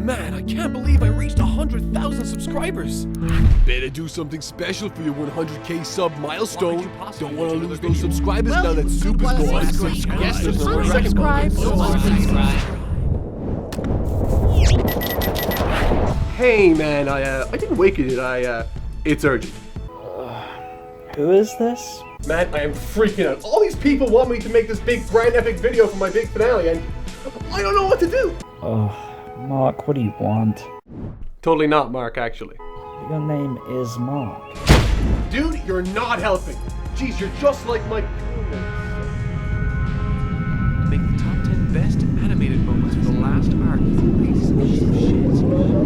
Man, I can't believe I reached 100,000 subscribers. Better do something special for your 100k sub milestone. Don't want to lose those subscribers now that Soup is gone. Yes, Unsubscribe. Hey man, I didn't wake you, did I? It's urgent. Who is this? Man, I am freaking out. All these people want me to make this big grand epic video for my big finale and I don't know what to do. Oh, Mark, what do you want? Totally not Mark, actually. Your name is Mark. Dude, you're not helping. Jeez, you're just like my... Make the top 10 best animated moments for the last arc. He's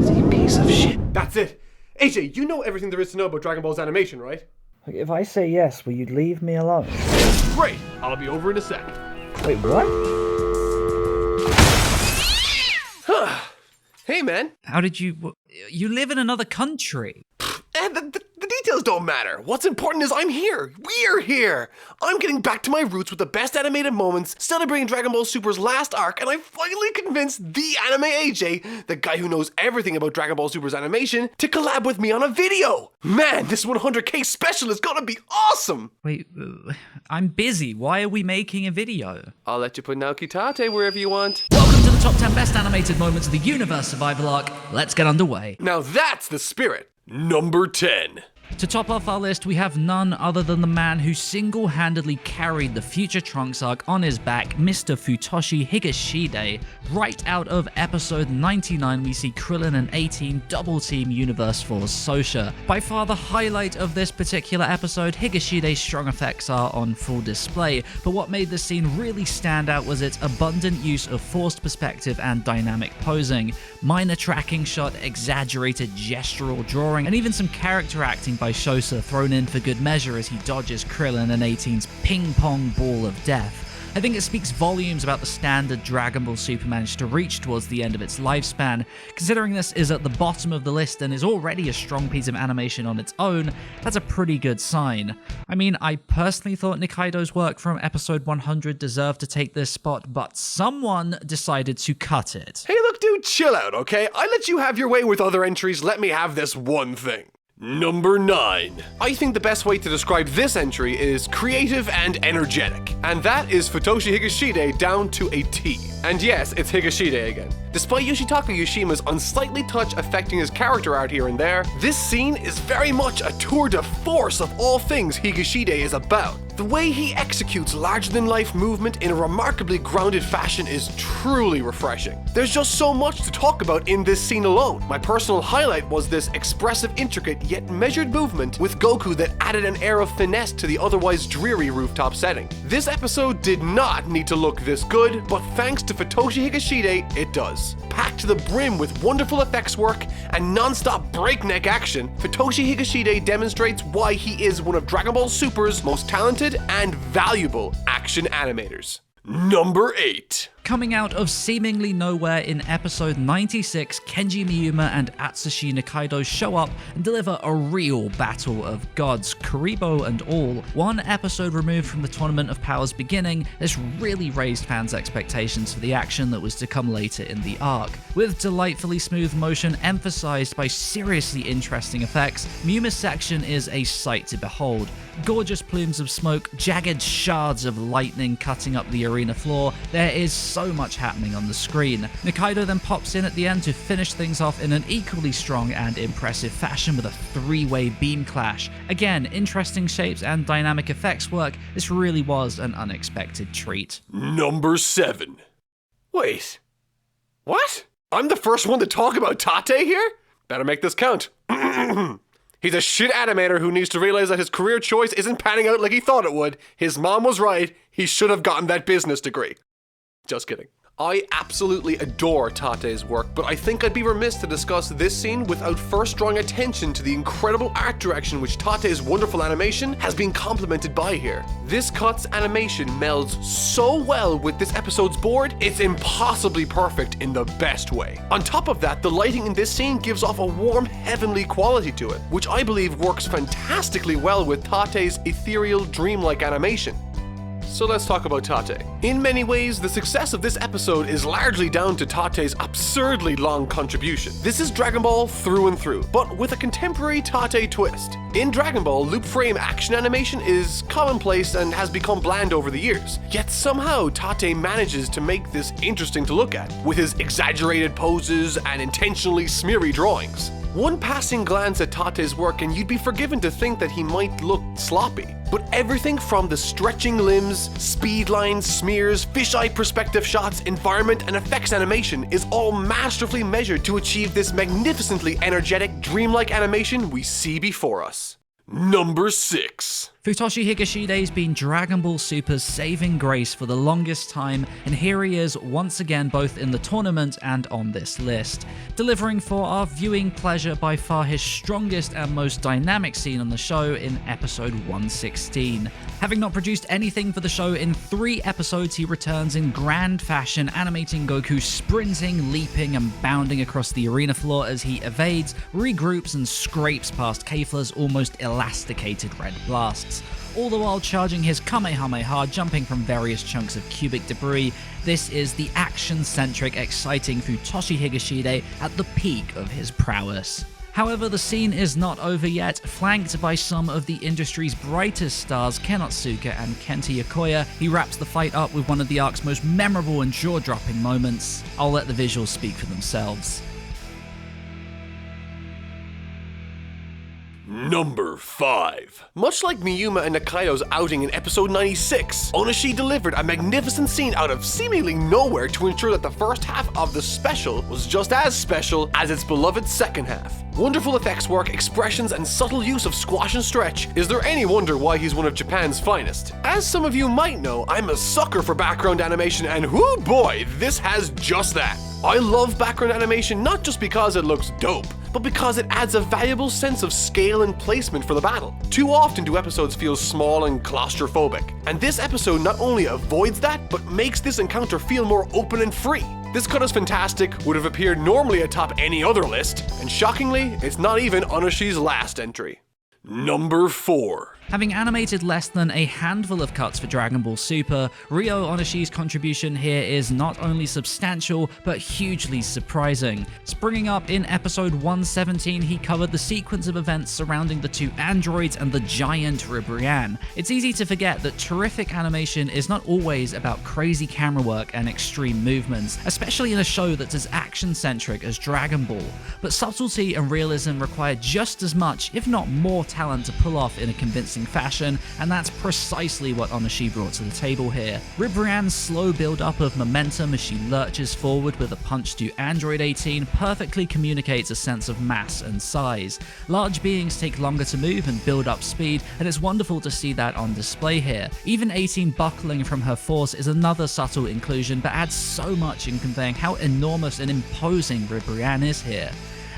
a piece of shit. That's it. Ajay, you know everything there is to know about Dragon Ball's animation, right? Look, if I say yes, will you leave me alone? Great. I'll be over in a sec. Wait, what? Hey, man. How did you... You live in another country. And the details don't matter. What's important is I'm here. We're here. I'm getting back to my roots with the best animated moments, celebrating Dragon Ball Super's last arc, and I finally convinced the anime AJ, the guy who knows everything about Dragon Ball Super's animation, to collab with me on a video. Man, this 100k special is gonna be awesome. Wait, I'm busy. Why are we making a video? I'll let you put Naoki Tate wherever you want. Welcome to the top 10 best animated moments of the universe survival arc. Let's get underway. Now that's the spirit. Number 10. To top off our list, we have none other than the man who single-handedly carried the Future Trunks arc on his back, Mr. Futoshi Higashide. Right out of episode 99, we see Krillin and 18 double-team Universe Force Sosha. By far the highlight of this particular episode, Higashide's strong effects are on full display, but what made this scene really stand out was its abundant use of forced perspective and dynamic posing. Minor tracking shot, exaggerated gestural drawing, and even some character acting by Shosa thrown in for good measure as he dodges Krillin and 18's ping-pong ball of death. I think it speaks volumes about the standard Dragon Ball Super managed to reach towards the end of its lifespan. Considering this is at the bottom of the list and is already a strong piece of animation on its own, that's a pretty good sign. I mean, I personally thought Nikaido's work from episode 100 deserved to take this spot, but someone decided to cut it. Hey look dude, chill out, okay? I let you have your way with other entries, let me have this one thing. Number 9. I think the best way to describe this entry is creative and energetic. And that is Futoshi Higashide down to a T. And yes, it's Higashide again. Despite Yoshitaka Yoshima's unsightly touch affecting his character art here and there, this scene is very much a tour de force of all things Higashide is about. The way he executes larger-than-life movement in a remarkably grounded fashion is truly refreshing. There's just so much to talk about in this scene alone. My personal highlight was this expressive, intricate, yet measured movement with Goku that added an air of finesse to the otherwise dreary rooftop setting. This episode did not need to look this good, but thanks to Futoshi Higashide, it does. Packed to the brim with wonderful effects work and non-stop breakneck action, Futoshi Higashide demonstrates why he is one of Dragon Ball Super's most talented and valuable action animators. Number 8. Coming out of seemingly nowhere in episode 96, Kenji Miyuma and Atsushi Nikaido show up and deliver a real battle of gods, Kuribo and all. One episode removed from the Tournament of Power's beginning, this really raised fans' expectations for the action that was to come later in the arc. With delightfully smooth motion emphasized by seriously interesting effects, Miyuma's section is a sight to behold. Gorgeous plumes of smoke, jagged shards of lightning cutting up the arena floor, there is so much happening on the screen. Nikaido then pops in at the end to finish things off in an equally strong and impressive fashion with a three-way beam clash. Again, interesting shapes and dynamic effects work, this really was an unexpected treat. Number 7. Wait. What? I'm the first one to talk about Tate here? Better make this count. He's a shit animator who needs to realize that his career choice isn't panning out like he thought it would. His mom was right, he should have gotten that business degree. Just kidding. I absolutely adore Tate's work, but I think I'd be remiss to discuss this scene without first drawing attention to the incredible art direction which Tate's wonderful animation has been complemented by here. This cut's animation melds so well with this episode's board, it's impossibly perfect in the best way. On top of that, the lighting in this scene gives off a warm, heavenly quality to it, which I believe works fantastically well with Tate's ethereal, dreamlike animation. so let's talk about Tate. In many ways, the success of this episode is largely down to Tate's absurdly long contribution. This is Dragon Ball through and through, but with a contemporary Tate twist. In Dragon Ball, loop frame action animation is commonplace and has become bland over the years, yet somehow Tate manages to make this interesting to look at, with his exaggerated poses and intentionally smeary drawings. One passing glance at Tate's work and you'd be forgiven to think that he might look sloppy. But everything from the stretching limbs, speed lines, smears, fisheye perspective shots, environment, and effects animation is all masterfully measured to achieve this magnificently energetic, dreamlike animation we see before us. Number 6. Futoshi Higashide's been Dragon Ball Super's saving grace for the longest time, and here he is once again both in the tournament and on this list, delivering for our viewing pleasure by far his strongest and most dynamic scene on the show in episode 116. Having not produced anything for the show in 3 episodes, he returns in grand fashion, animating Goku sprinting, leaping, and bounding across the arena floor as he evades, regroups, and scrapes past Kefla's almost elasticated red blasts. All the while charging his Kamehameha, jumping from various chunks of cubic debris. This is the action-centric, exciting Futoshi Higashide at the peak of his prowess. However, the scene is not over yet. Flanked by some of the industry's brightest stars, Kenotsuka and Kenta Yokoya, he wraps the fight up with one of the arc's most memorable and jaw-dropping moments. I'll let the visuals speak for themselves. Number 5. Much like Miyuma and Nakaido's outing in episode 96, Onashi delivered a magnificent scene out of seemingly nowhere to ensure that the first half of the special was just as special as its beloved second half. Wonderful effects work, expressions, and subtle use of squash and stretch. Is there any wonder why he's one of Japan's finest? As some of you might know, I'm a sucker for background animation, and whoo boy, this has just that. I love background animation not just because it looks dope, but because it adds a valuable sense of scale and placement for the battle. Too often do episodes feel small and claustrophobic, and this episode not only avoids that, but makes this encounter feel more open and free. This cut is fantastic, would have appeared normally atop any other list, and shockingly, it's not even Onashi's last entry. Number 4. Having animated less than a handful of cuts for Dragon Ball Super, Ryo Onashi's contribution here is not only substantial, but hugely surprising. Springing up in episode 117, he covered the sequence of events surrounding the 2 androids and the giant Ribrianne. It's easy to forget that terrific animation is not always about crazy camera work and extreme movements, especially in a show that's as action-centric as Dragon Ball. But subtlety and realism require just as much, if not more, talent to pull off in a convincing fashion, and that's precisely what Onashi brought to the table here. Ribrianne's slow build-up of momentum as she lurches forward with a punch to Android 18 perfectly communicates a sense of mass and size. Large beings take longer to move and build up speed, and it's wonderful to see that on display here. Even 18 buckling from her force is another subtle inclusion, but adds so much in conveying how enormous and imposing Ribrianne is here.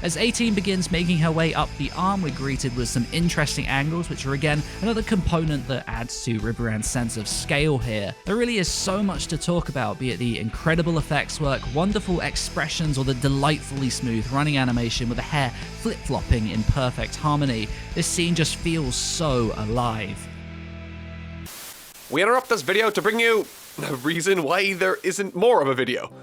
As 18 begins making her way up the arm, we're greeted with some interesting angles, which are again another component that adds to Ribrianne's sense of scale here. There really is so much to talk about, be it the incredible effects work, wonderful expressions, or the delightfully smooth running animation with the hair flip-flopping in perfect harmony. This scene just feels so alive. We interrupt this video to bring you a reason why there isn't more of a video.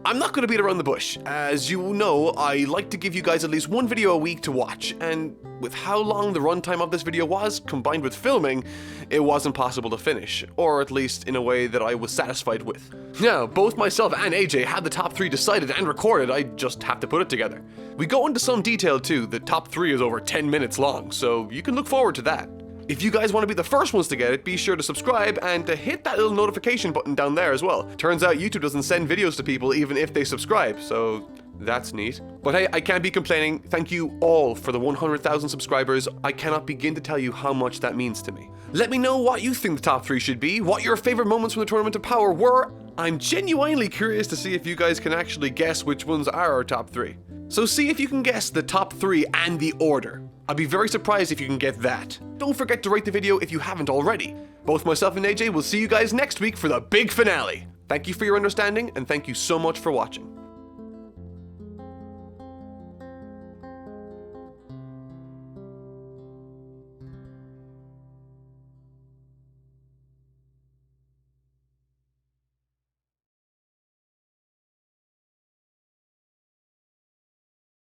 I'm not going to beat around the bush. As you know, I like to give you guys at least one video a week to watch, and with how long the runtime of this video was, combined with filming, it wasn't possible to finish, or at least in a way that I was satisfied with. Now, both myself and AJ had the top 3 decided and recorded, I just have to put it together. We go into some detail too, the top 3 is over 10 minutes long, so you can look forward to that. If you guys want to be the first ones to get it, be sure to subscribe and to hit that little notification button down there as well. Turns out YouTube doesn't send videos to people even if they subscribe, so that's neat. But hey, I can't be complaining. Thank you all for the 100,000 subscribers. I cannot begin to tell you how much that means to me. Let me know what you think the top 3 should be, what your favorite moments from the Tournament of Power were. I'm genuinely curious to see if you guys can actually guess which ones are our top 3. So see if you can guess the top 3 and the order. I'd be very surprised if you can get that. Don't forget to rate the video if you haven't already. Both myself and AJ will see you guys next week for the big finale. Thank you for your understanding, and thank you so much for watching.